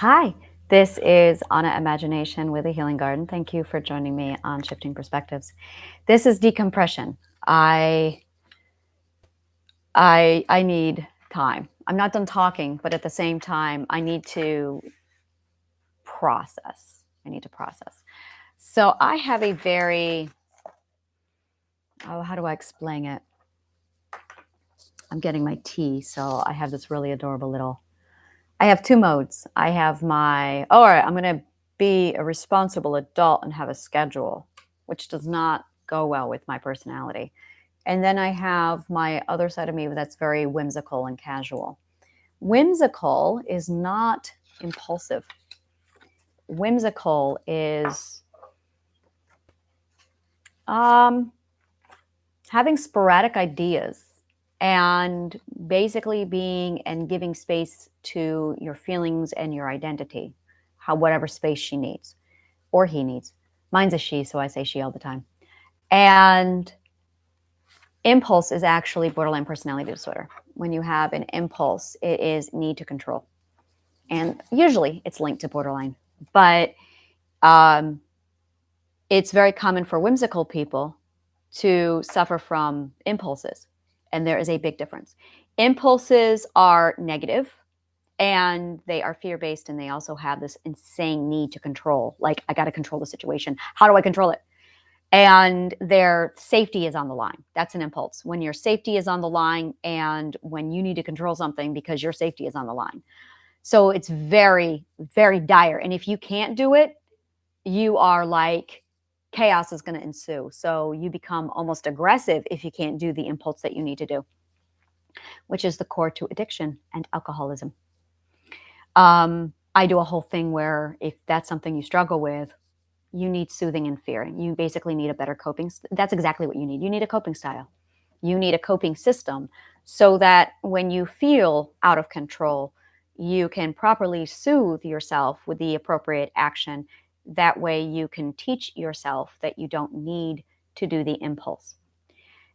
Hi, this is Anna Imagination with a Healing Garden. Thank you for joining me on Shifting Perspectives. This is decompression. I need time. I'm not done talking, but at the same time, I need to process. So I have a very, how do I explain it? I'm getting my tea, so I have this really adorable little. I have two modes. I have my, all right, I'm going to be a responsible adult and have a schedule, which does not go well with my personality. And then I have my other side of me that's very whimsical and casual. Whimsical is not impulsive. Whimsical is having sporadic ideas and basically being and giving space to your feelings and your identity, whatever space she needs or he needs. Mine's a she, so I say she all the time. And impulse is actually borderline personality disorder. When you have an impulse, it is need to control. And usually it's linked to borderline. But it's very common for whimsical people to suffer from impulses. And there is a big difference. Impulses are negative and they are fear-based, and they also have this insane need to control. Like, I got to control the situation. How do I control it? And their safety is on the line. That's an impulse. When your safety is on the line and when you need to control something because your safety is on the line. So it's very, very dire. And if you can't do it, you are like, chaos is going to ensue. So you become almost aggressive if you can't do the impulse that you need to do, which is the core to addiction and alcoholism. I do a whole thing where if that's something you struggle with, you need soothing and fear. You basically need a better coping. That's exactly what you need. You need a coping style. You need a coping system so that when you feel out of control, you can properly soothe yourself with the appropriate action. That way you can teach yourself that you don't need to do the impulse.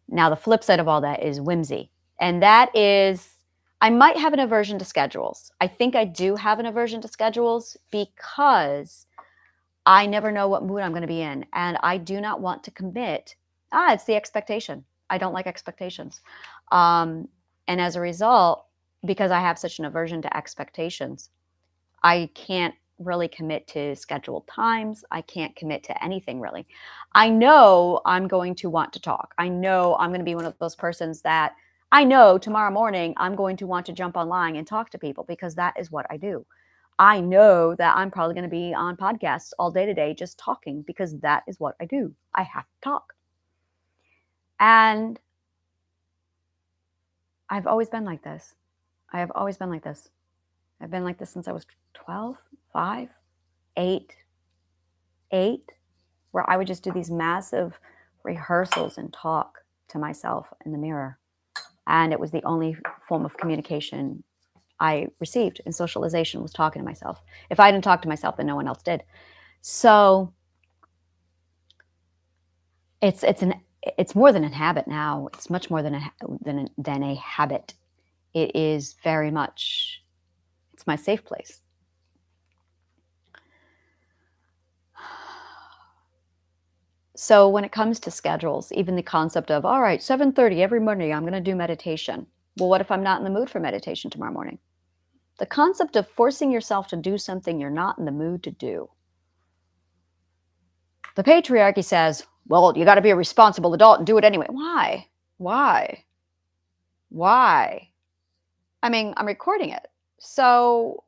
Now, the flip side of all that is whimsy. And that is, I might have an aversion to schedules. I think I do have an aversion to schedules because I never know what mood I'm going to be in. And I do not want to commit. It's the expectation. I don't like expectations. And as a result, because I have such an aversion to expectations, I can't really commit to scheduled times. I can't commit to anything really. I know I'm going to want to talk. I know I'm going to be one of those persons that I know tomorrow morning I'm going to want to jump online and talk to people because that is what I do. I know that I'm probably going to be on podcasts all day today just talking because that is what I do. I have to talk. And I've always been like this. I have always been like this. I've been like this since I was 12, 5, 8, where I would just do these massive rehearsals and talk to myself in the mirror. And it was the only form of communication I received in socialization was talking to myself. If I didn't talk to myself, then no one else did. So it's more than a habit now. It's much more than a habit. It is very much, it's my safe place. So when it comes to schedules, even the concept of, all right, 7:30 every morning, I'm going to do meditation. Well, what if I'm not in the mood for meditation tomorrow morning? The concept of forcing yourself to do something you're not in the mood to do. The patriarchy says, well, you got to be a responsible adult and do it anyway. Why? I mean, I'm recording it. So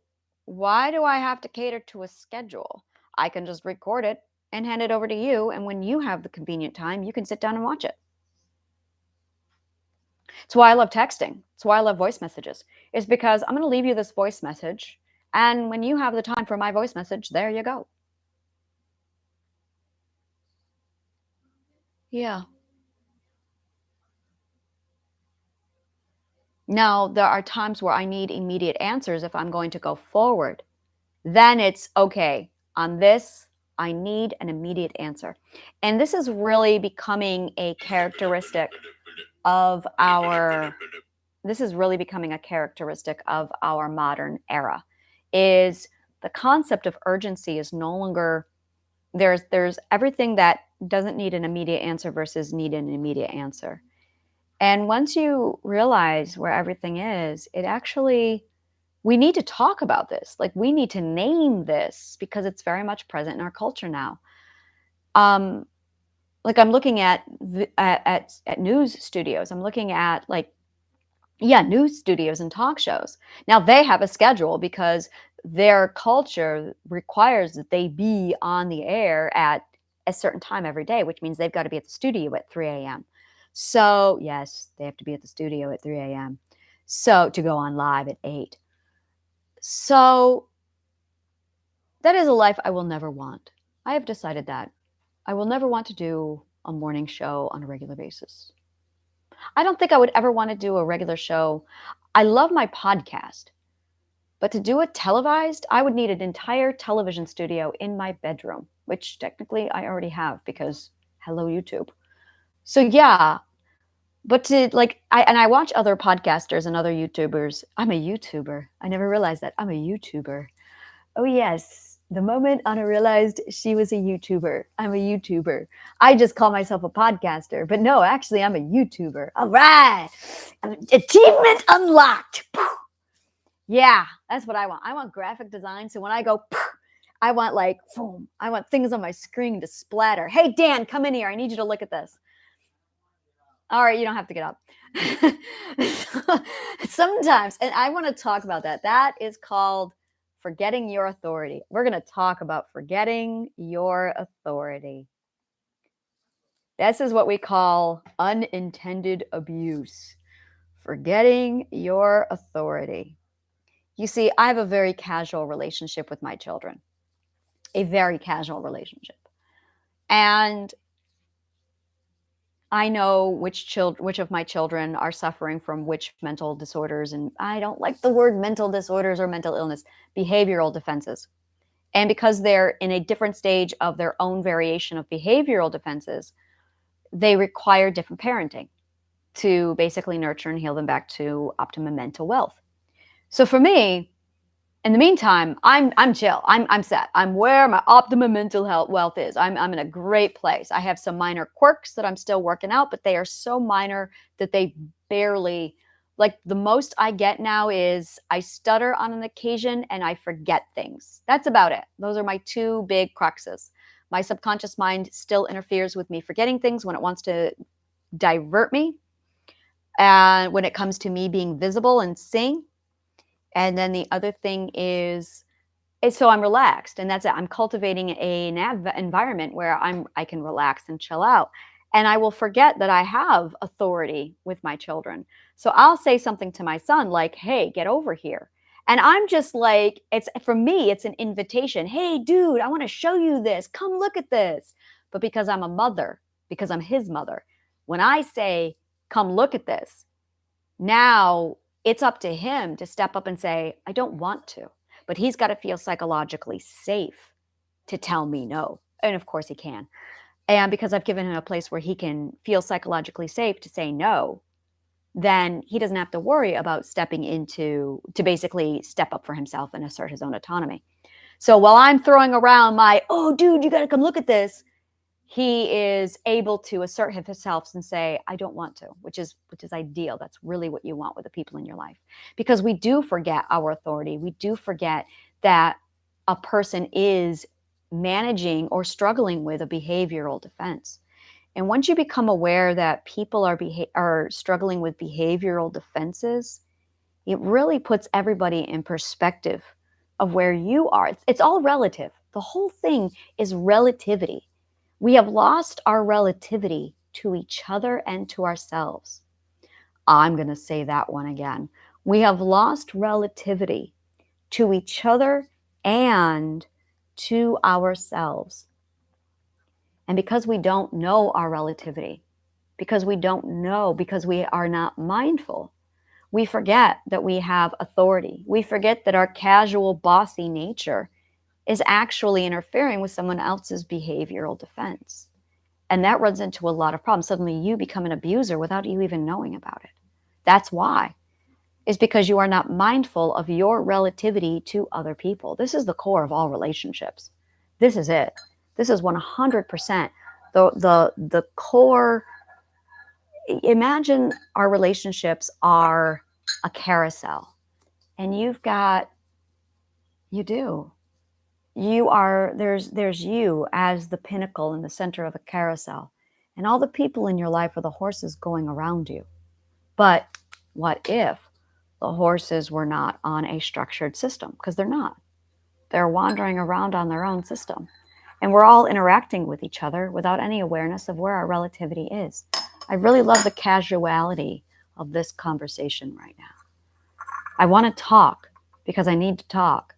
why do I have to cater to a schedule? I can just record it and hand it over to you. And when you have the convenient time, you can sit down and watch it. It's why I love texting. It's why I love voice messages. It's because I'm going to leave you this voice message. And when you have the time for my voice message, there you go. Yeah. Now, there are times where I need immediate answers if I'm going to go forward. Then it's okay. On this, I need an immediate answer. And this is really becoming a characteristic of our modern era, is the concept of urgency is no longer there's everything that doesn't need an immediate answer versus need an immediate answer. And once you realize where everything is, it actually we need to talk about this. Like we need to name this because it's very much present in our culture now. Um, like I'm looking at at news studios. I'm looking at like yeah, news studios and talk shows. Now they have a schedule because their culture requires that they be on the air at a certain time every day, which means they've got to be at the studio at 3 a.m. So, yes, they have to be at the studio at 3 a.m. So, to go on live at 8. So, that is a life I will never want. I have decided that. I will never want to do a morning show on a regular basis. I don't think I would ever want to do a regular show. I love my podcast, but to do it televised, I would need an entire television studio in my bedroom, which technically I already have because hello YouTube. So yeah, but to like I watch other podcasters and other YouTubers. I'm a YouTuber. I never realized that. I'm a YouTuber. Oh, yes. The moment Anna realized she was a YouTuber. I'm a YouTuber. I just call myself a podcaster, but no, actually, I'm a YouTuber. All right. Achievement unlocked. Yeah, that's what I want. I want graphic design. So when I go, I want like, boom, I want things on my screen to splatter. Hey, Dan, come in here. I need you to look at this. All right, you don't have to get up. Sometimes, and I want to talk about that. That is called forgetting your authority. We're going to talk about forgetting your authority. This is what we call unintended abuse. Forgetting your authority. You see, I have a very casual relationship with my children, a very casual relationship. And I know which of my children are suffering from which mental disorders, and I don't like the word mental disorders or mental illness, behavioral defenses. And because they're in a different stage of their own variation of behavioral defenses, they require different parenting to basically nurture and heal them back to optimum mental wealth. So for me, in the meantime, I'm chill. I'm set. I'm where my optimum mental health wealth is. I'm in a great place. I have some minor quirks that I'm still working out, but they are so minor that they barely like the most I get now is I stutter on an occasion and I forget things. That's about it. Those are my two big cruxes. My subconscious mind still interferes with me forgetting things when it wants to divert me. And when it comes to me being visible and seeing. And then the other thing is so I'm relaxed, and that's it. I'm cultivating an environment where I can relax and chill out, and I will forget that I have authority with my children. So I'll say something to my son like, "Hey, get over here," and I'm just like, it's for me, it's an invitation. Hey, dude, I want to show you this. Come look at this. But because I'm a mother, because I'm his mother, when I say, "Come look at this," now it's up to him to step up and say, I don't want to, but he's got to feel psychologically safe to tell me no. And of course he can. And because I've given him a place where he can feel psychologically safe to say no, then he doesn't have to worry about stepping into to basically step up for himself and assert his own autonomy. So while I'm throwing around my, oh, dude, you got to come look at this, he is able to assert himself and say, I don't want to, which is ideal. That's really what you want with the people in your life. Because we do forget our authority. We do forget that a person is managing or struggling with a behavioral defense. And once you become aware that people are struggling with behavioral defenses, it really puts everybody in perspective of where you are. It's all relative. The whole thing is relativity. We have lost our relativity to each other and to ourselves. I'm going to say that one again. We have lost relativity to each other and to ourselves. And because we don't know our relativity, because we are not mindful, we forget that we have authority. We forget that our casual, bossy nature is actually interfering with someone else's behavioral defense. And that runs into a lot of problems. Suddenly you become an abuser without you even knowing about it. That's why. is because you are not mindful of your relativity to other people. This is the core of all relationships. This is it. This is 100% the core. Imagine our relationships are a carousel, and you do. There's you as the pinnacle in the center of a carousel, and all the people in your life are the horses going around you. But what if the horses were not on a structured system? Because they're not. They're wandering around on their own system. And we're all interacting with each other without any awareness of where our relativity is. I really love the casuality of this conversation right now. I want to talk because I need to talk,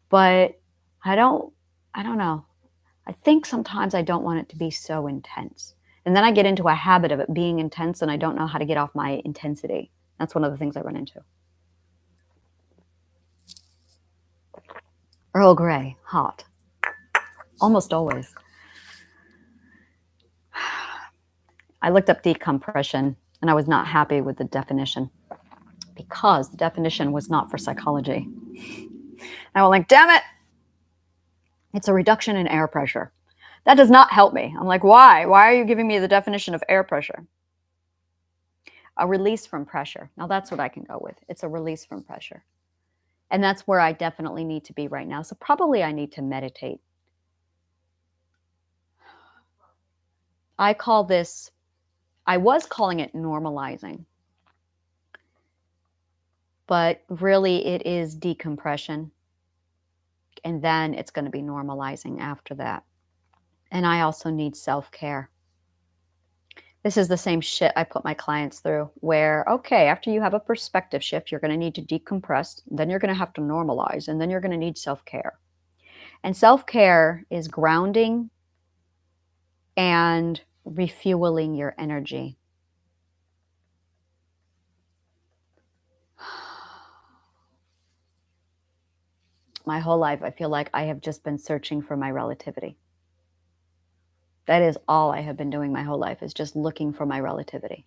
but I don't know. I think sometimes I don't want it to be so intense. And then I get into a habit of it being intense and I don't know how to get off my intensity. That's one of the things I run into. Earl Grey, hot. Almost always. I looked up decompression and I was not happy with the definition because the definition was not for psychology. I went like, damn it. It's a reduction in air pressure. That does not help me. I'm like, why? Why are you giving me the definition of air pressure? A release from pressure. Now that's what I can go with. It's a release from pressure. And that's where I definitely need to be right now. So probably I need to meditate. I was calling it normalizing. But really it is decompression. And then it's going to be normalizing after that. And I also need self-care. This is the same shit I put my clients through where, okay, after you have a perspective shift, you're going to need to decompress, then you're going to have to normalize, and then you're going to need self-care. And self-care is grounding and refueling your energy. My whole life, I feel like I have just been searching for my relativity. That is all I have been doing my whole life, is just looking for my relativity.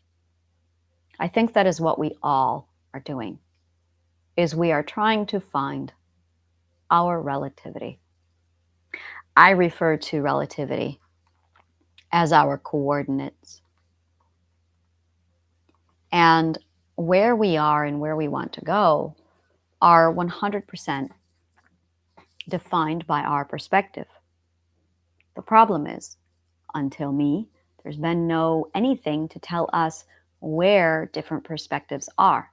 I think that is what we all are doing, is we are trying to find our relativity. I refer to relativity as our coordinates. And where we are and where we want to go are 100% defined by our perspective. The problem is, until me, there's been no anything to tell us where different perspectives are.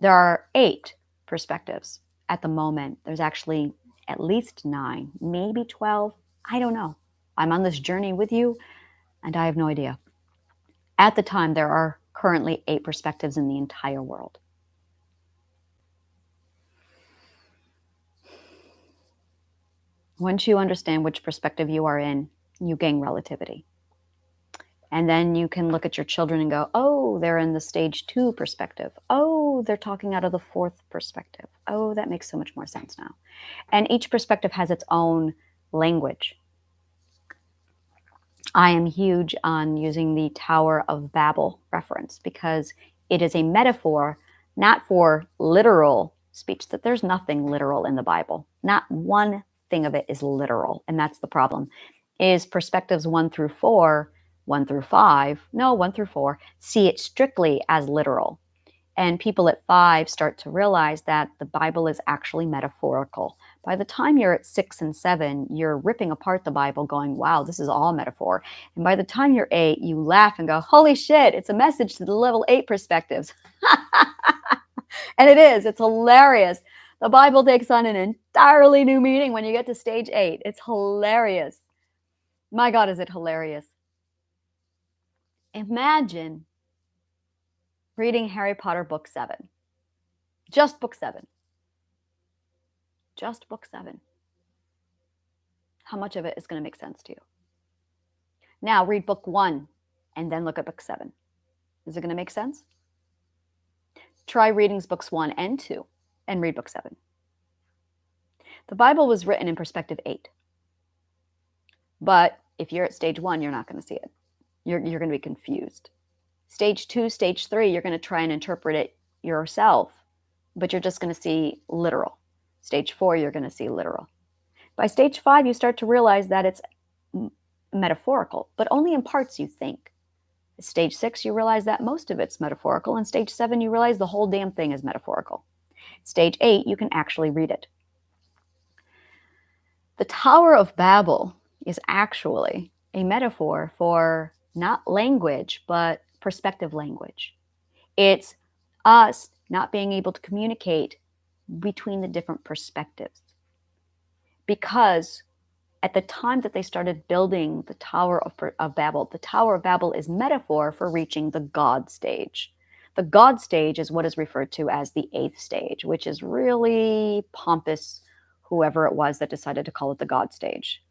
There are 8 perspectives at the moment. There's actually at least 9, maybe 12. I don't know. I'm on this journey with you, and I have no idea. At the time, there are currently 8 perspectives in the entire world. Once you understand which perspective you are in, you gain relativity. And then you can look at your children and go, oh, they're in the stage 2 perspective. Oh, they're talking out of the 4th perspective. Oh, that makes so much more sense now. And each perspective has its own language. I am huge on using the Tower of Babel reference because it is a metaphor, not for literal speech, that there's nothing literal in the Bible. Not one thing of it is literal. And that's the problem, is perspectives 1 through 4, 1 through 5, no, 1 through 4, see it strictly as literal. And people at 5 start to realize that the Bible is actually metaphorical. By the time you're at 6 and 7, you're ripping apart the Bible going, wow, this is all metaphor. And by the time you're 8, you laugh and go, holy shit, it's a message to the level 8 perspectives. And it is, it's hilarious. The Bible takes on an entirely new meaning when you get to stage 8. It's hilarious. My God, is it hilarious. Imagine reading Harry Potter book 7. Just book 7. Just book 7. How much of it is going to make sense to you? Now read book 1 and then look at book 7. Is it going to make sense? Try reading books 1 and 2 and read book 7. The Bible was written in perspective 8. But if you're at stage 1, you're not going to see it. You're going to be confused. Stage 2, stage 3, you're going to try and interpret it yourself, but you're just going to see literal. Stage 4, you're going to see literal. By stage 5, you start to realize that it's metaphorical, but only in parts you think. Stage 6, you realize that most of it's metaphorical. And stage 7, you realize the whole damn thing is metaphorical. Stage 8, you can actually read it. The Tower of Babel is actually a metaphor for not language, but perspective language. It's us not being able to communicate between the different perspectives. Because at the time that they started building the Tower of Babel, the Tower of Babel is metaphor for reaching the God stage. The God stage is what is referred to as the 8th stage, which is really pompous, whoever it was that decided to call it the God stage.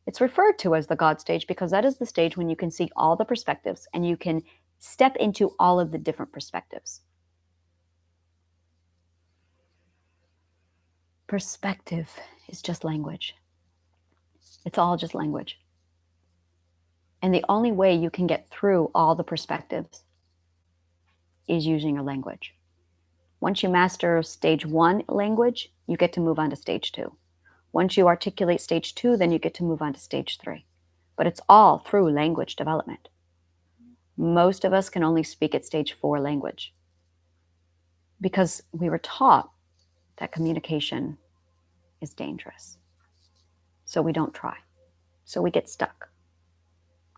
It's referred to as the God stage because that is the stage when you can see all the perspectives and you can step into all of the different perspectives. Perspective is just language. It's all just language. And the only way you can get through all the perspectives is using your language. Once you master stage 1 language, you get to move on to stage 2. Once you articulate stage 2, then you get to move on to stage 3. But it's all through language development. Most of us can only speak at stage 4 language because we were taught that communication is dangerous. So we don't try. So we get stuck.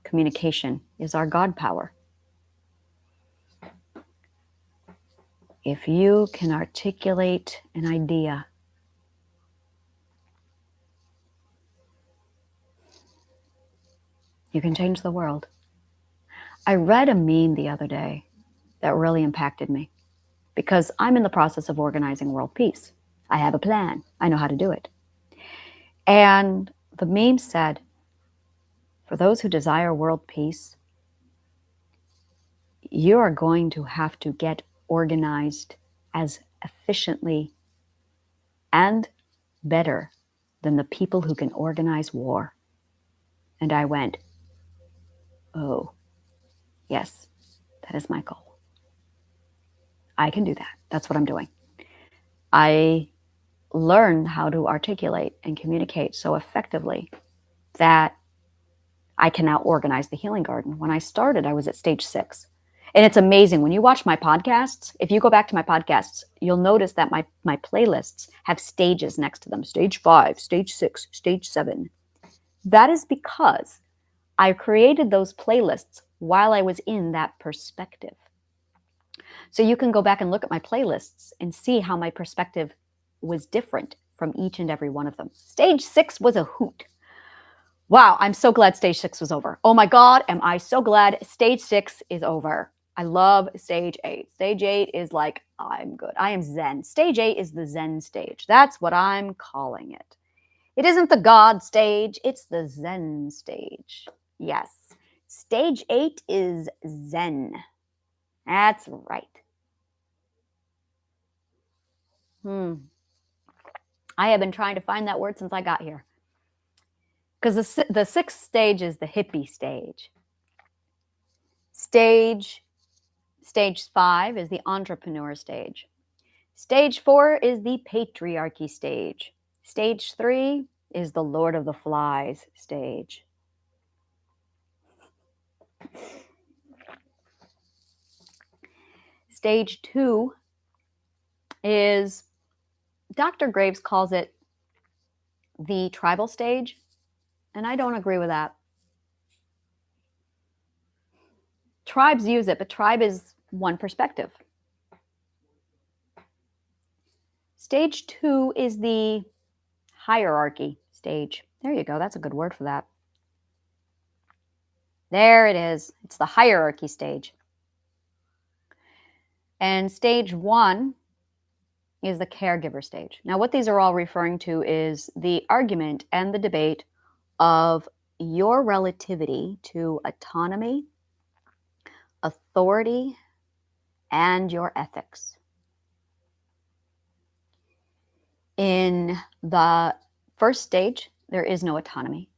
Communication is our God power. If you can articulate an idea, you can change the world. I read a meme the other day that really impacted me because I'm in the process of organizing world peace. I have a plan. I know how to do it. And the meme said, for those who desire world peace, you are going to have to get organized as efficiently and better than the people who can organize war. And I went, oh, yes, that is my goal. I can do that. That's what I'm doing. I learned how to articulate and communicate so effectively that I can now organize the healing garden. When I started, I was at stage 6. And it's amazing. When you watch my podcasts, if you go back to my podcasts, you'll notice that my playlists have stages next to them. Stage 5, stage 6, stage 7. That is because I created those playlists while I was in that perspective. So you can go back and look at my playlists and see how my perspective was different from each and every one of them. Stage 6 was a hoot. Wow, I'm so glad stage 6 was over. Oh my God, am I so glad stage 6 is over. I love stage 8. Stage 8 is like, I'm good. I am Zen. Stage 8 is the Zen stage. That's what I'm calling it. It isn't the God stage, it's the Zen stage. Yes, stage 8 is Zen. That's right. I have been trying to find that word since I got here. Because the 6th stage is the hippie stage. Stage 5 is the entrepreneur stage. Stage 4 is the patriarchy stage. Stage 3 is the Lord of the Flies stage. Stage 2 is, Dr. Graves calls it the tribal stage, and I don't agree with that. Tribes use it, but tribe is one perspective. Stage 2 is the hierarchy stage. There you go. That's a good word for that. There it is. It's the hierarchy stage. And stage 1 is the caregiver stage. Now, what these are all referring to is the argument and the debate of your relativity to autonomy, authority, and your ethics. In the first stage, there is no autonomy.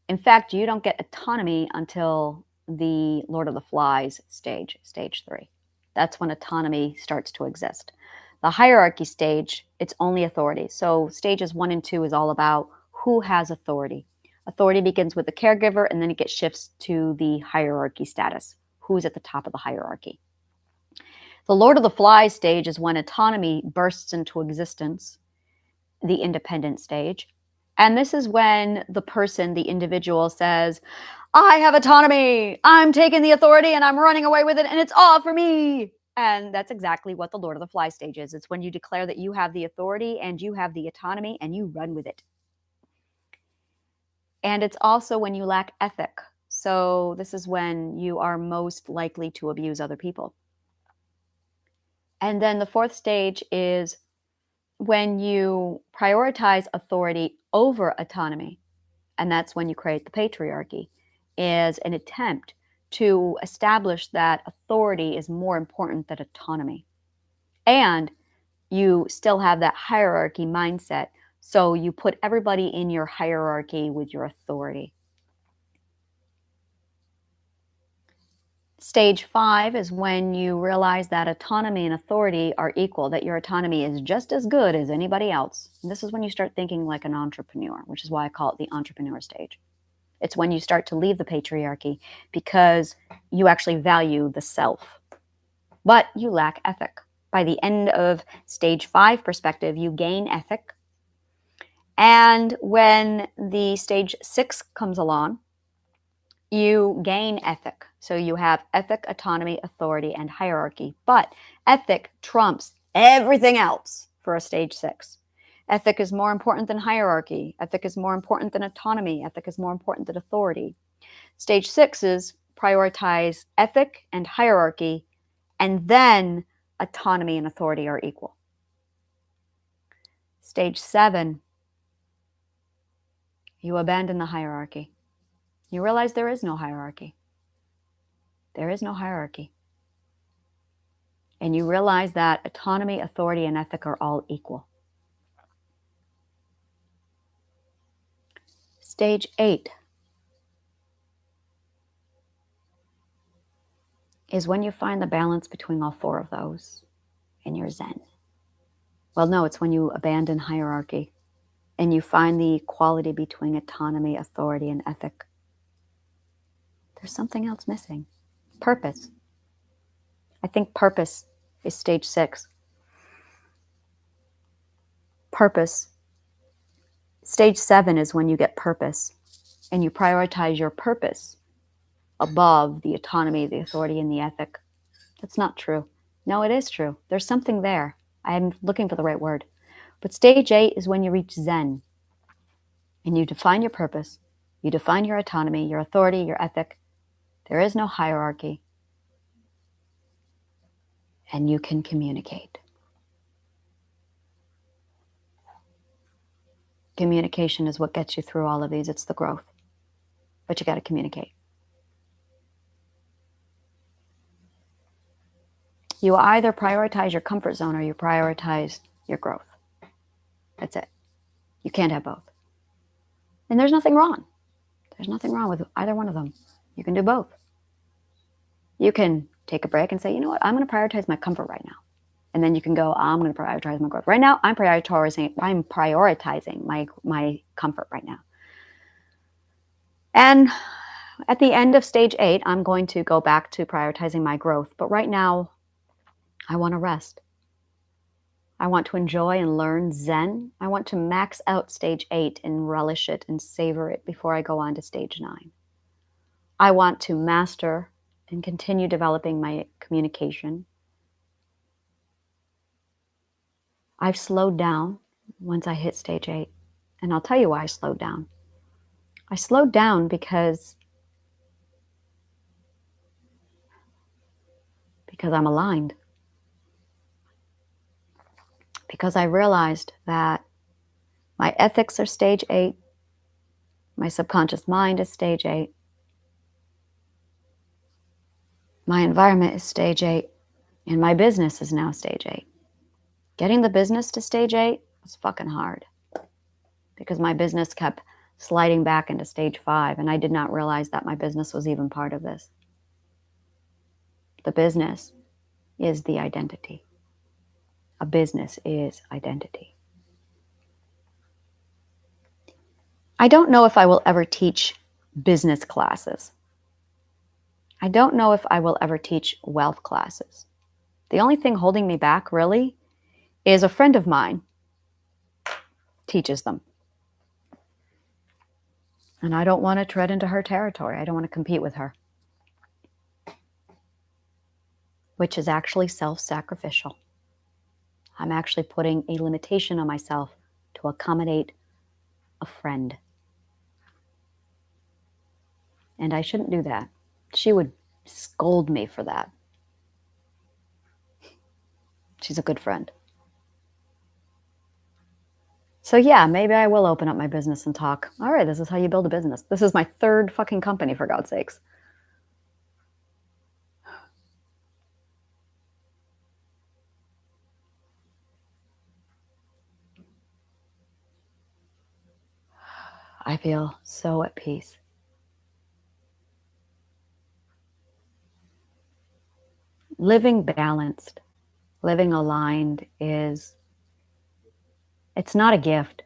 In fact, you don't get autonomy until the Lord of the Flies stage, stage 3. That's when autonomy starts to exist. The hierarchy stage, it's only authority. So stages 1 and 2 is all about who has authority. Authority begins with the caregiver, and then it gets shifts to the hierarchy status. Who's at the top of the hierarchy? The Lord of the Flies stage is when autonomy bursts into existence, the independent stage. And this is when the person, the individual, says, I have autonomy. I'm taking the authority and I'm running away with it, and it's all for me. And that's exactly what the Lord of the Flies stage is. It's when you declare that you have the authority and you have the autonomy and you run with it. And it's also when you lack ethic. So this is when you are most likely to abuse other people. And then the fourth stage is when you prioritize authority over autonomy. And that's when you create the patriarchy, is an attempt to establish that authority is more important than autonomy. And you still have that hierarchy mindset. So you put everybody in your hierarchy with your authority. Stage 5 is when you realize that autonomy and authority are equal, that your autonomy is just as good as anybody else. And this is when you start thinking like an entrepreneur, which is why I call it the entrepreneur stage. It's when you start to leave the patriarchy because you actually value the self, but you lack ethic. By the end of stage 5 perspective, you gain ethic. And when the stage 6 comes along, you gain ethic. So you have ethic, autonomy, authority, and hierarchy. But ethic trumps everything else for a stage 6. Ethic is more important than hierarchy. Ethic is more important than autonomy. Ethic is more important than authority. Stage 6s prioritize ethic and hierarchy, and then autonomy and authority are equal. Stage 7, you abandon the hierarchy. You realize there is no hierarchy. There is no hierarchy. And you realize that autonomy, authority, and ethic are all equal. Stage 8 is when you find the balance between all 4 of those in your Zen. Well, no, it's when you abandon hierarchy and you find the equality between autonomy, authority, and ethic. There's something else missing. Purpose. I think purpose is stage 6. Purpose. Stage 7 is when you get purpose and you prioritize your purpose above the autonomy, the authority, and the ethic. That's not true. No, it is true. There's something there. I'm looking for the right word. But stage 8 is when you reach Zen and you define your purpose, you define your autonomy, your authority, your ethic. There is no hierarchy. And you can communicate. Communication is what gets you through all of these. It's the growth. But you got to communicate. You either prioritize your comfort zone or you prioritize your growth. That's it. You can't have both. And there's nothing wrong. There's nothing wrong with either one of them. You can do both. You can take a break and say, you know what, I'm going to prioritize my comfort right now. And then you can go, I'm going to prioritize my growth. Right now, I'm prioritizing my comfort right now. And at the end of stage 8, I'm going to go back to prioritizing my growth. But right now, I want to rest. I want to enjoy and learn Zen. I want to max out stage 8 and relish it and savor it before I go on to stage 9. I want to master and continue developing my communication. I've slowed down once I hit stage 8. And I'll tell you why I slowed down. I slowed down because I'm aligned. Because I realized that my ethics are stage 8, my subconscious mind is stage 8, my environment is stage 8, and my business is now stage 8. Getting the business to stage 8 was fucking hard because my business kept sliding back into stage 5, and I did not realize that my business was even part of this. The business is the identity. A business is identity. I don't know if I will ever teach business classes. I don't know if I will ever teach wealth classes. The only thing holding me back, really, is a friend of mine teaches them. And I don't want to tread into her territory. I don't want to compete with her, which is actually self-sacrificial. I'm actually putting a limitation on myself to accommodate a friend. And I shouldn't do that. She would scold me for that. She's a good friend. So yeah, maybe I will open up my business and talk. All right, this is how you build a business. This is my third fucking company, for God's sakes. I feel so at peace. Living balanced, living aligned it's not a gift.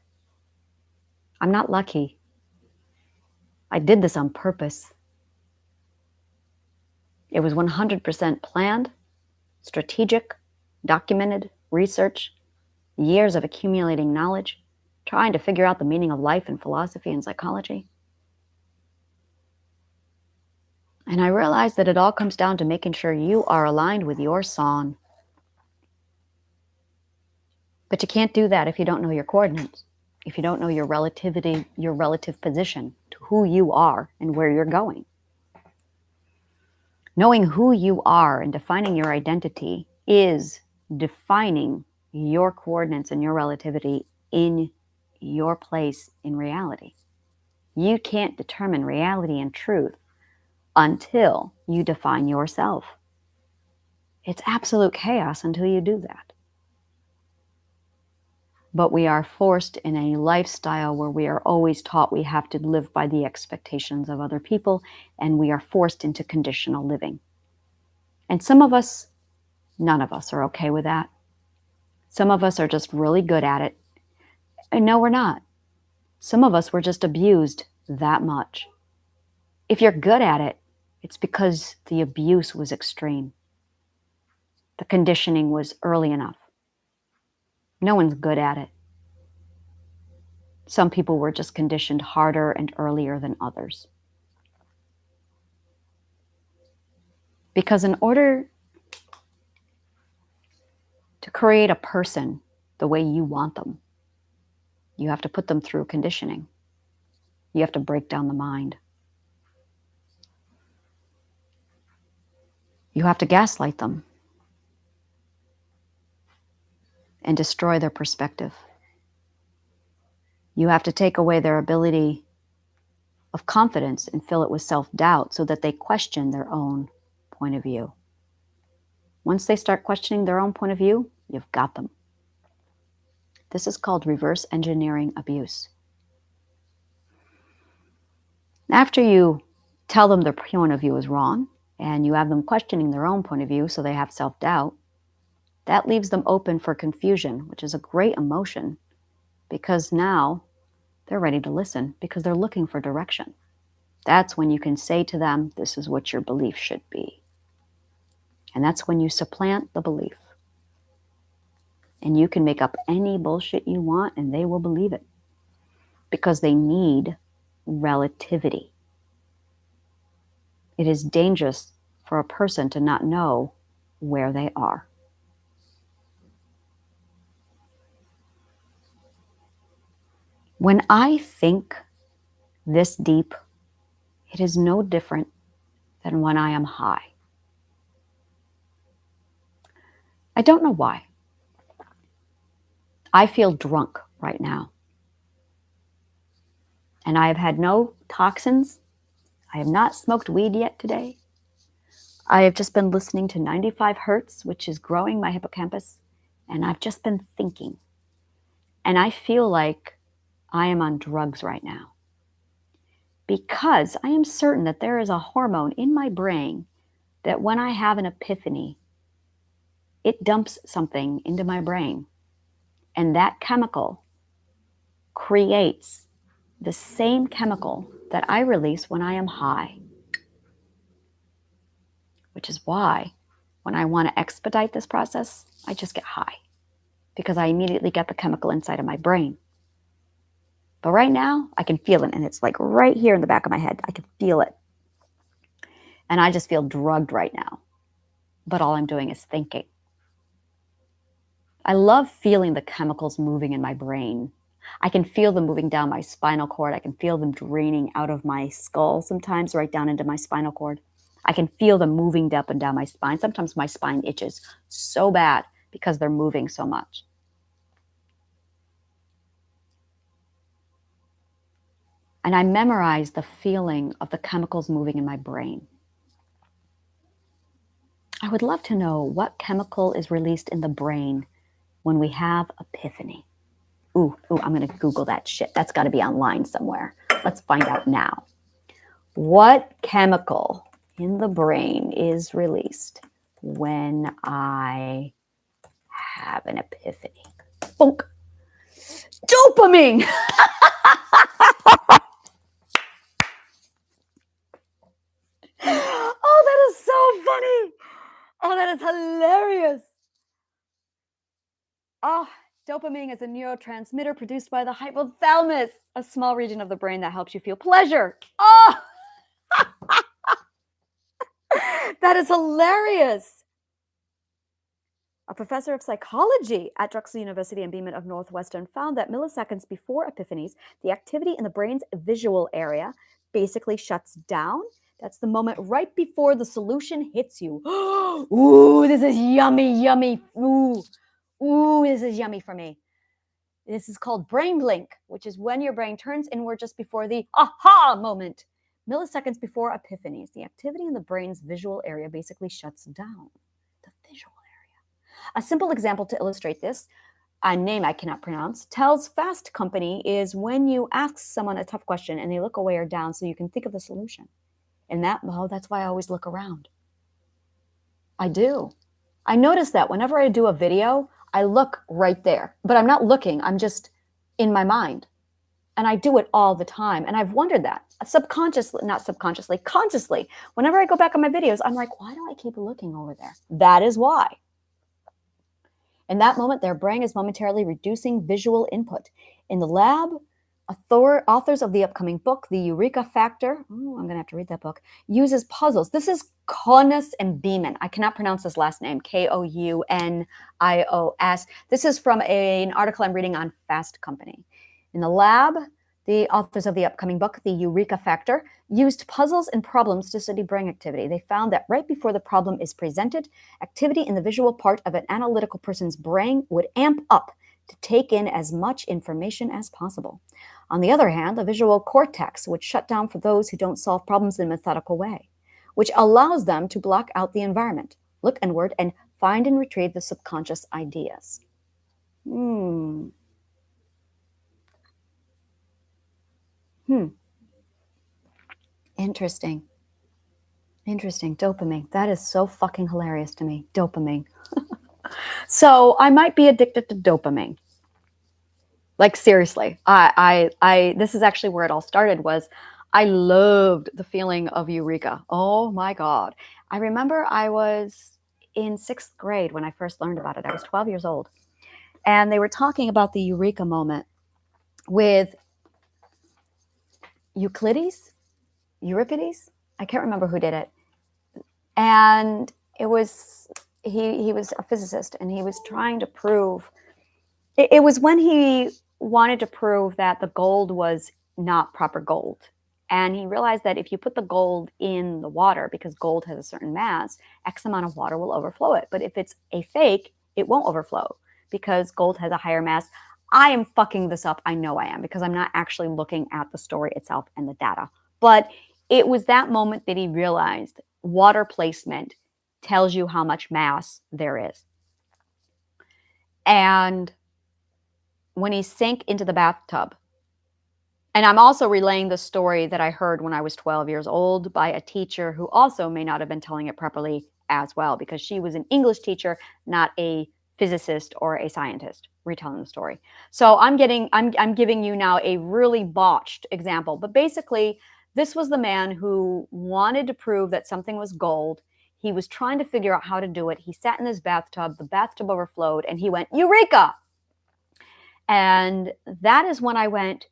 I'm not lucky. I did this on purpose. It was 100% planned, strategic, documented, research, years of accumulating knowledge, trying to figure out the meaning of life and philosophy and psychology. And I realized that it all comes down to making sure you are aligned with your song. But you can't do that if you don't know your coordinates, if you don't know your relativity, your relative position to who you are and where you're going. Knowing who you are and defining your identity is defining your coordinates and your relativity in your place in reality. You can't determine reality and truth until you define yourself. It's absolute chaos until you do that. But we are forced in a lifestyle where we are always taught we have to live by the expectations of other people, and we are forced into conditional living. And some of us, none of us are okay with that. Some of us are just really good at it. And no, we're not. Some of us were just abused that much. If you're good at it, it's because the abuse was extreme. The conditioning was early enough. No one's good at it. Some people were just conditioned harder and earlier than others. Because in order to create a person the way you want them, you have to put them through conditioning. You have to break down the mind. You have to gaslight them and destroy their perspective. You have to take away their ability of confidence and fill it with self-doubt so that they question their own point of view. Once they start questioning their own point of view, you've got them. This is called reverse engineering abuse. After you tell them their point of view is wrong and you have them questioning their own point of view so they have self-doubt, that leaves them open for confusion, which is a great emotion because now they're ready to listen because they're looking for direction. That's when you can say to them, this is what your belief should be. And that's when you supplant the belief. And you can make up any bullshit you want and they will believe it because they need relativity. It is dangerous for a person to not know where they are. When I think this deep, it is no different than when I am high. I don't know why. I feel drunk right now. And I have had no toxins. I have not smoked weed yet today. I have just been listening to 95 hertz, which is growing my hippocampus. And I've just been thinking. And I feel like I am on drugs right now. Because I am certain that there is a hormone in my brain that when I have an epiphany, it dumps something into my brain. And that chemical creates the same chemical that I release when I am high. Which is why when I want to expedite this process, I just get high because I immediately get the chemical inside of my brain. But right now, I can feel it, and it's like right here in the back of my head. I can feel it. And I just feel drugged right now. But all I'm doing is thinking. I love feeling the chemicals moving in my brain. I can feel them moving down my spinal cord. I can feel them draining out of my skull sometimes, right down into my spinal cord. I can feel them moving up and down my spine. Sometimes my spine itches so bad because they're moving so much. And I memorize the feeling of the chemicals moving in my brain. I would love to know what chemical is released in the brain when we have epiphany. Ooh, I'm going to Google that shit. That's got to be online somewhere. Let's find out now. What chemical in the brain is released when I have an epiphany? Bonk. Dopamine! Oh, that is so funny. Oh, that is hilarious. Oh, dopamine is a neurotransmitter produced by the hypothalamus, a small region of the brain that helps you feel pleasure. Oh, that is hilarious. A professor of psychology at Drexel University and Beeman of Northwestern found that milliseconds before epiphanies, the activity in the brain's visual area basically shuts down. That's the moment right before the solution hits you. Ooh, this is yummy, yummy. Ooh, this is yummy for me. This is called brain blink, which is when your brain turns inward just before the aha moment. Milliseconds before epiphanies, the activity in the brain's visual area basically shuts down. The visual area. A simple example to illustrate this, a name I cannot pronounce, tells Fast Company is when you ask someone a tough question and they look away or down so you can think of the solution. And that's why I always look around. I do. I notice that whenever I do a video, I look right there, but I'm not looking. I'm just in my mind. And I do it all the time. And I've wondered that consciously. Whenever I go back on my videos, I'm like, why do I keep looking over there? That is why. In that moment, their brain is momentarily reducing visual input. In the lab, authors of the upcoming book, The Eureka Factor, I'm going to have to read that book, uses puzzles. This is Kounios and Beeman. I cannot pronounce his last name, Kounios. This is from an article I'm reading on Fast Company. In the lab, the authors of the upcoming book, The Eureka Factor, used puzzles and problems to study brain activity. They found that right before the problem is presented, activity in the visual part of an analytical person's brain would amp up to take in as much information as possible. On the other hand, the visual cortex would shut down for those who don't solve problems in a methodical way, which allows them to block out the environment, look inward, and find and retrieve the subconscious ideas. Interesting. Dopamine. That is so fucking hilarious to me. Dopamine. So I might be addicted to dopamine. Like seriously, this is actually where it all started. Was I loved the feeling of eureka. Oh my God. I remember I was in 6th grade when I first learned about it. I was 12 years old. And they were talking about the eureka moment with Euripides. I can't remember who did it. And it was, he was a physicist and he was trying to prove, it was when he wanted to prove that the gold was not proper gold. And he realized that if you put the gold in the water, because gold has a certain mass, X amount of water will overflow it. But if it's a fake, it won't overflow because gold has a higher mass. I am fucking this up. I know I am, because I'm not actually looking at the story itself and the data. But it was that moment that he realized water placement tells you how much mass there is. And when he sank into the bathtub, and I'm also relaying the story that I heard when I was 12 years old by a teacher who also may not have been telling it properly as well, because she was an English teacher, not a physicist or a scientist retelling the story. So I'm giving you now a really botched example, but basically this was the man who wanted to prove that something was gold. He was trying to figure out how to do it. He sat in his bathtub, the bathtub overflowed, and he went, Eureka! And that is when I went,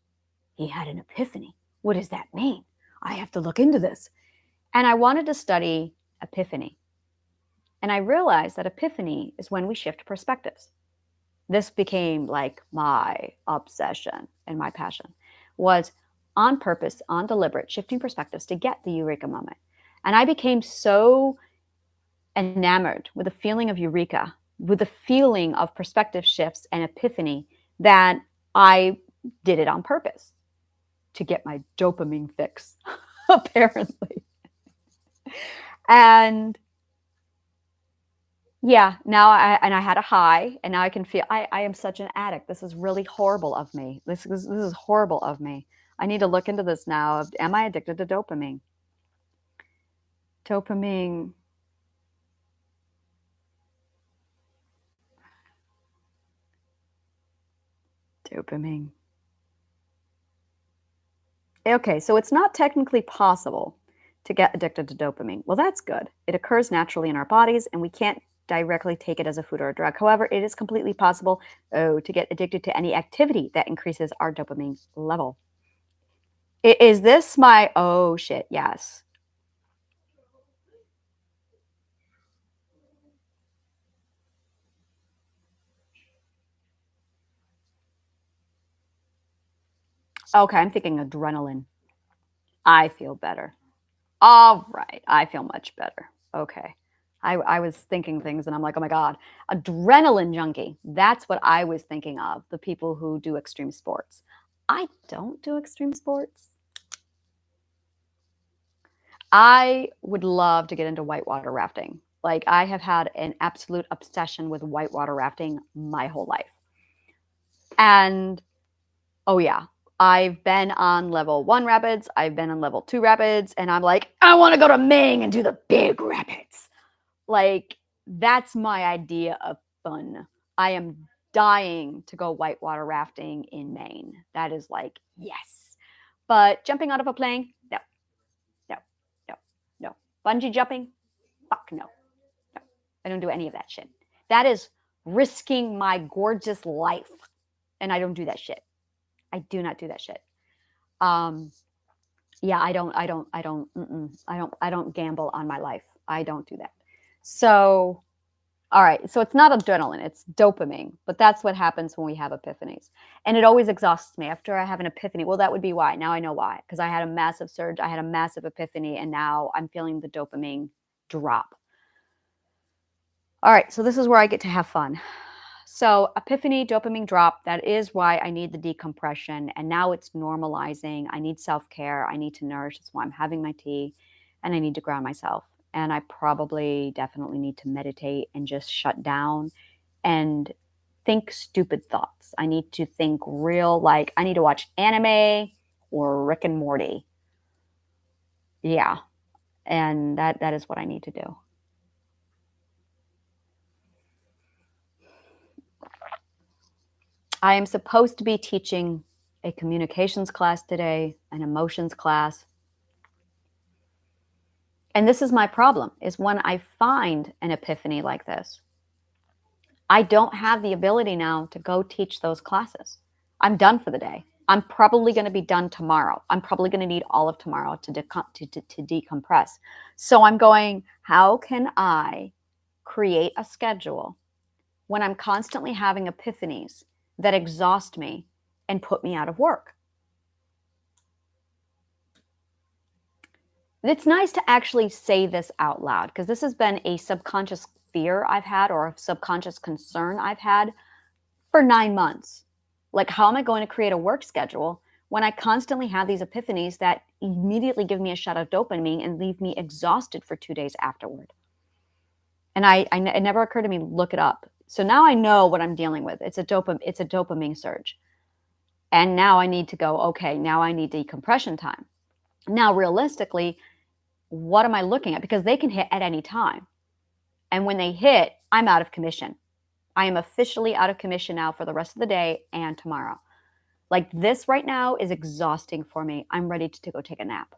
he had an epiphany. What does that mean? I have to look into this. And I wanted to study epiphany. And I realized that epiphany is when we shift perspectives. This became like my obsession and my passion, was on purpose, on deliberate, shifting perspectives to get the eureka moment. And I became so enamored with the feeling of eureka, with the feeling of perspective shifts and epiphany, that I did it on purpose to get my dopamine fix, apparently. And yeah, now I had a high, and now I can feel I am such an addict. This is really horrible of me. This is horrible of me. I need to look into this now. Am I addicted to dopamine? Dopamine. Dopamine. Okay, so it's not technically possible to get addicted to dopamine. Well, that's good. It occurs naturally in our bodies, and we can't directly take it as a food or a drug. However, it is completely possible, to get addicted to any activity that increases our dopamine level. Is this my, oh shit, yes. Okay, I'm thinking adrenaline. I feel better. All right, I feel much better. Okay. I was thinking things and I'm like, oh my God, adrenaline junkie. That's what I was thinking of, the people who do extreme sports. I don't do extreme sports. I would love to get into whitewater rafting. Like, I have had an absolute obsession with whitewater rafting my whole life. And oh, yeah, I've been on level 1 rapids, I've been on level 2 rapids, and I'm like, I want to go to Maine and do the big rapids. Like, that's my idea of fun. I am dying to go whitewater rafting in Maine. That is like, yes. But jumping out of a plane, no, no, no, no. Bungee jumping, fuck no, no. I don't do any of that shit. That is risking my gorgeous life, and I don't do that shit. I do not do that shit. Yeah, I don't gamble on my life. I don't do that. So, all right. So it's not adrenaline, it's dopamine, but that's what happens when we have epiphanies. And it always exhausts me after I have an epiphany. Well, that would be why. Now I know why, because I had a massive surge. I had a massive epiphany, and now I'm feeling the dopamine drop. All right. So this is where I get to have fun. So epiphany, dopamine drop, that is why I need the decompression. And now it's normalizing. I need self-care. I need to nourish. That's why I'm having my tea, and I need to ground myself. And I probably definitely need to meditate and just shut down and think stupid thoughts. I need to think real, like I need to watch anime or Rick and Morty. Yeah. And that is what I need to do. I am supposed to be teaching a communications class today, an emotions class. And this is my problem, is when I find an epiphany like this, I don't have the ability now to go teach those classes. I'm done for the day. I'm probably going to be done tomorrow. I'm probably going to need all of tomorrow to decompress. So I'm going, how can I create a schedule when I'm constantly having epiphanies that exhaust me and put me out of work? It's nice to actually say this out loud, because this has been a subconscious fear I've had, or a subconscious concern I've had for 9 months. Like, how am I going to create a work schedule when I constantly have these epiphanies that immediately give me a shot of dopamine and leave me exhausted for 2 days afterward? And it never occurred to me to look it up. So now I know what I'm dealing with. It's a dopamine surge. And now I need to go, okay, now I need decompression time. Now, realistically, what am I looking at? Because they can hit at any time. And when they hit, I'm out of commission. I am officially out of commission now for the rest of the day and tomorrow. Like this right now is exhausting for me. I'm ready to go take a nap.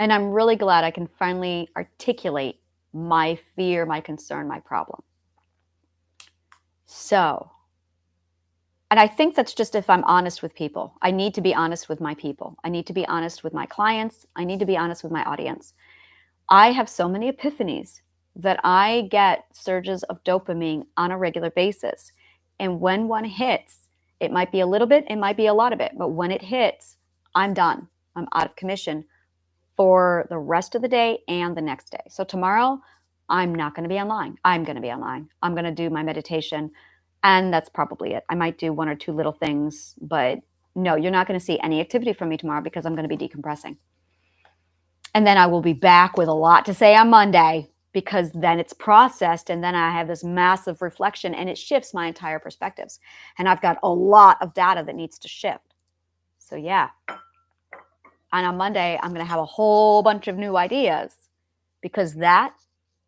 And I'm really glad I can finally articulate my fear, my concern, my problem. So, and I think that's just if I'm honest with people. I need to be honest with my people. I need to be honest with my clients. I need to be honest with my audience. I have so many epiphanies that I get surges of dopamine on a regular basis. And when one hits, it might be a little bit, it might be a lot of it, but when it hits, I'm done. I'm out of commission for the rest of the day and the next day. So tomorrow, I'm not going to be online. I'm going to be online. I'm going to do my meditation, and that's probably it. I might do one or two little things, but no, you're not going to see any activity from me tomorrow because I'm going to be decompressing. And then I will be back with a lot to say on Monday because then it's processed and then I have this massive reflection and it shifts my entire perspectives. And I've got a lot of data that needs to shift. So yeah. And on Monday, I'm going to have a whole bunch of new ideas because that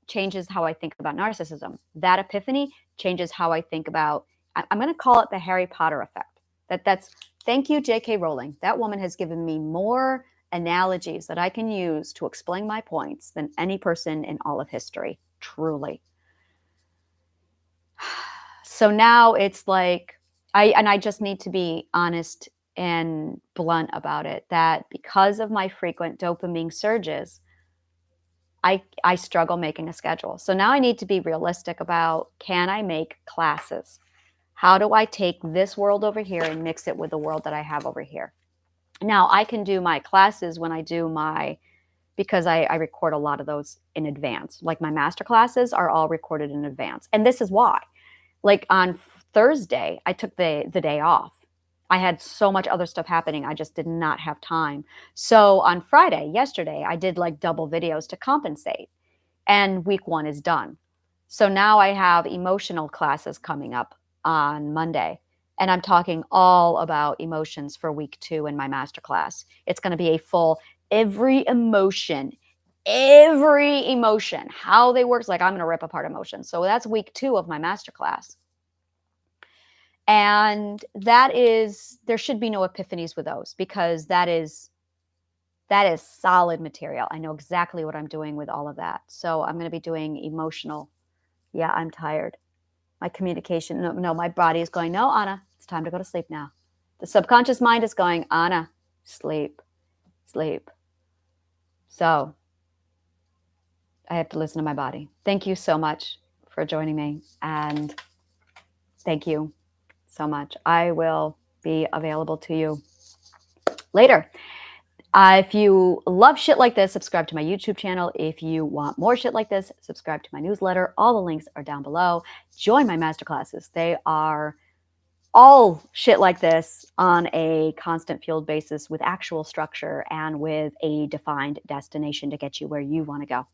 changes how I think about narcissism. That epiphany changes how I think about, I'm going to call it the Harry Potter effect. That's thank you, J.K. Rowling. That woman has given me more analogies that I can use to explain my points than any person in all of history, truly. So now it's like, I just need to be honest and blunt about it, that because of my frequent dopamine surges, I struggle making a schedule. So now I need to be realistic about, can I make classes? How do I take this world over here and mix it with the world that I have over here? Now I can do my classes when I do because I record a lot of those in advance. Like my master classes are all recorded in advance. And this is why. Like on Thursday, I took the day off. I had so much other stuff happening. I just did not have time. So on Friday, yesterday, I did like double videos to compensate. And week 1 is done. So now I have emotional classes coming up on Monday. And I'm talking all about emotions for week 2 in my masterclass. It's going to be a full every emotion, how they work. Like I'm going to rip apart emotions. So that's week 2 of my masterclass. And there should be no epiphanies with those because that is solid material. I know exactly what I'm doing with all of that. So I'm going to be doing emotional. Yeah, I'm tired. My communication, no, my body is going, no, Anna, it's time to go to sleep now. The subconscious mind is going, Anna, sleep, sleep. So I have to listen to my body. Thank you so much for joining me. And thank you so much. I will be available to you later. If you love shit like this, subscribe to my YouTube channel. If you want more shit like this, subscribe to my newsletter. All the links are down below. Join my masterclasses. They are all shit like this on a constant field basis with actual structure and with a defined destination to get you where you want to go.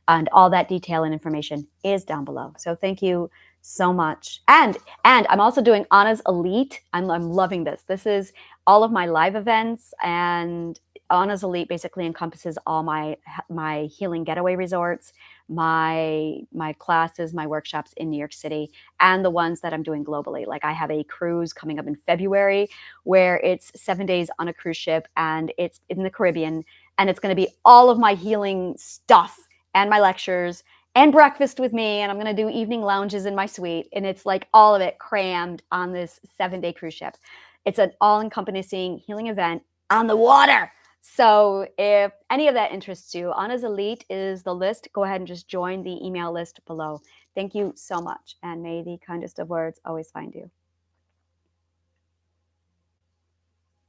And all that detail and information is down below. So thank you so much. And I'm also doing Anna's Elite. I'm loving this. This is all of my live events, and Anna's Elite basically encompasses all my healing getaway resorts, my classes, my workshops in New York City, and the ones that I'm doing globally. Like I have a cruise coming up in February where it's 7 days on a cruise ship and it's in the Caribbean, and it's going to be all of my healing stuff and my lectures and breakfast with me. And I'm going to do evening lounges in my suite. And it's like all of it crammed on this 7-day cruise ship. It's an all-encompassing healing event on the water. So if any of that interests you, Anna's Elite is the list. Go ahead and just join the email list below. Thank you so much. And may the kindest of words always find you.